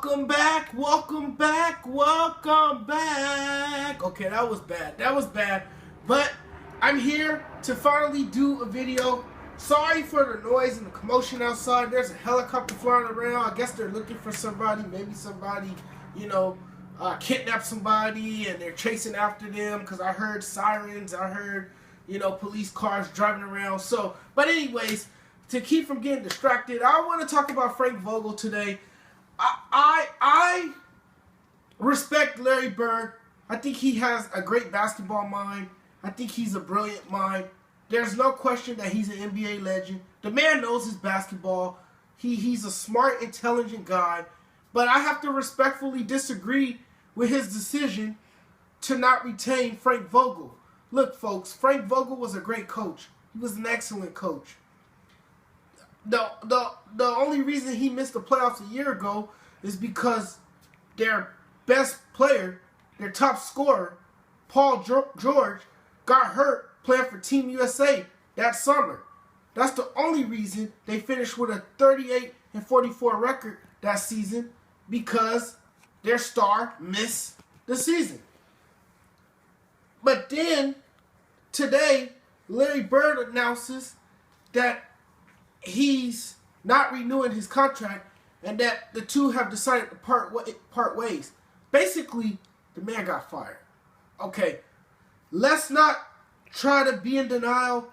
Welcome back, welcome back, welcome back. Okay, that was bad. But I'm here to finally do a video. Sorry for the noise and the commotion outside. There's a helicopter flying around. I guess they're looking for somebody. Maybe somebody, kidnapped somebody and they're chasing after them because I heard sirens. I heard, police cars driving around. But anyways, to keep from getting distracted, I want to talk about Frank Vogel today. I respect Larry Bird. I think he has a great basketball mind. I think he's a brilliant mind. There's no question that he's an NBA legend. The man knows his basketball. He's a smart, intelligent guy. But I have to respectfully disagree with his decision to not retain Frank Vogel. Look, folks, Frank Vogel was a great coach. He was an excellent coach. The only reason he missed the playoffs a year ago is because their best player, their top scorer, Paul George, got hurt playing for Team USA that summer. That's the only reason they finished with a 38-44 record that season, because their star missed the season. But then, today, Larry Bird announces that he's not renewing his contract and that the two have decided to part ways. Basically, the man got fired. Okay, let's not try to be in denial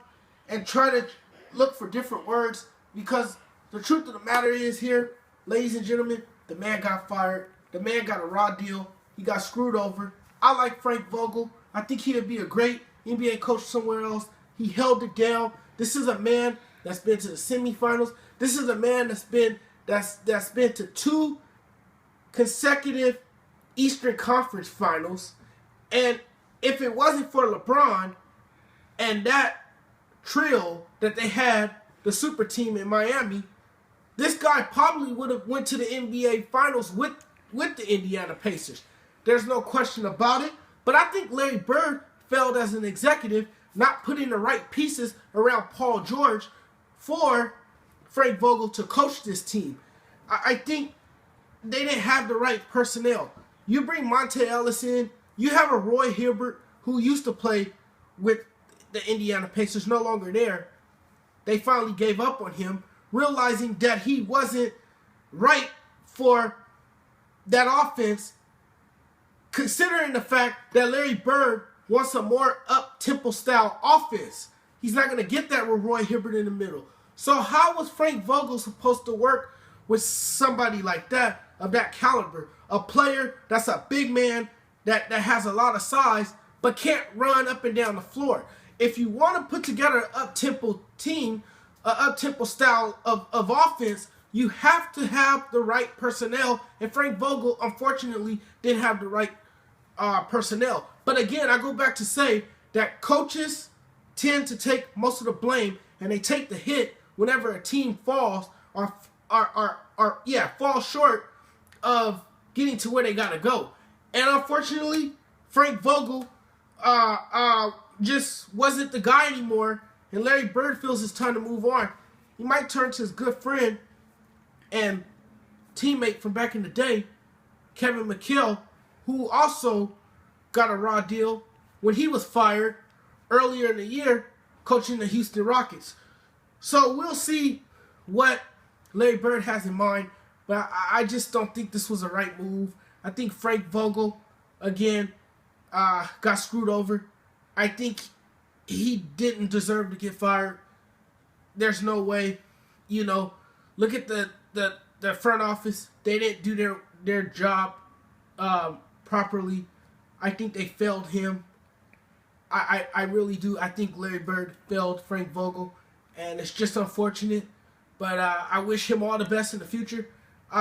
and try to look for different words, because the truth of the matter is here, ladies and gentlemen, the man got fired. The man got a raw deal. He got screwed over. I like Frank Vogel. I think he would be a great NBA coach somewhere else. He held it down. This is a man that's been to the semifinals. This is a man that's been to 2 consecutive Eastern Conference finals. And if it wasn't for LeBron and that trio that they had, the super team in Miami, this guy probably would have went to the NBA finals with the Indiana Pacers. There's no question about it. But I think Larry Bird failed as an executive, not putting the right pieces around Paul George for Frank Vogel to coach this team. I think they didn't have the right personnel. You bring Monte Ellis in, you have a Roy Hibbert who used to play with the Indiana Pacers, no longer there. They finally gave up on him, realizing that he wasn't right for that offense, considering the fact that Larry Bird wants a more up-tempo style offense. He's not going to get that with Roy Hibbert in the middle. So how was Frank Vogel supposed to work with somebody like that, of that caliber? A player that's a big man, that has a lot of size, but can't run up and down the floor. If you want to put together an up-tempo team, an up-tempo style of offense, you have to have the right personnel. And Frank Vogel, unfortunately, didn't have the right personnel. But again, I go back to say that coaches tend to take most of the blame, and they take the hit whenever a team falls falls short of getting to where they gotta go. And unfortunately, Frank Vogel just wasn't the guy anymore, and Larry Bird feels it's time to move on. He might turn to his good friend and teammate from back in the day, Kevin McHale, who also got a raw deal when he was fired earlier in the year coaching the Houston Rockets. So we'll see what Larry Bird has in mind, but I just don't think this was the right move. I think Frank Vogel, again, got screwed over. I think he didn't deserve to get fired. There's no way. Look at the front office. They didn't do their job properly. I think they failed him. I really do. I think Larry Bird failed Frank Vogel, and it's just unfortunate. But I wish him all the best in the future.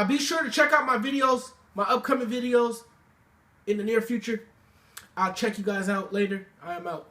Be sure to check out my videos, my upcoming videos in the near future. I'll check you guys out later. I am out.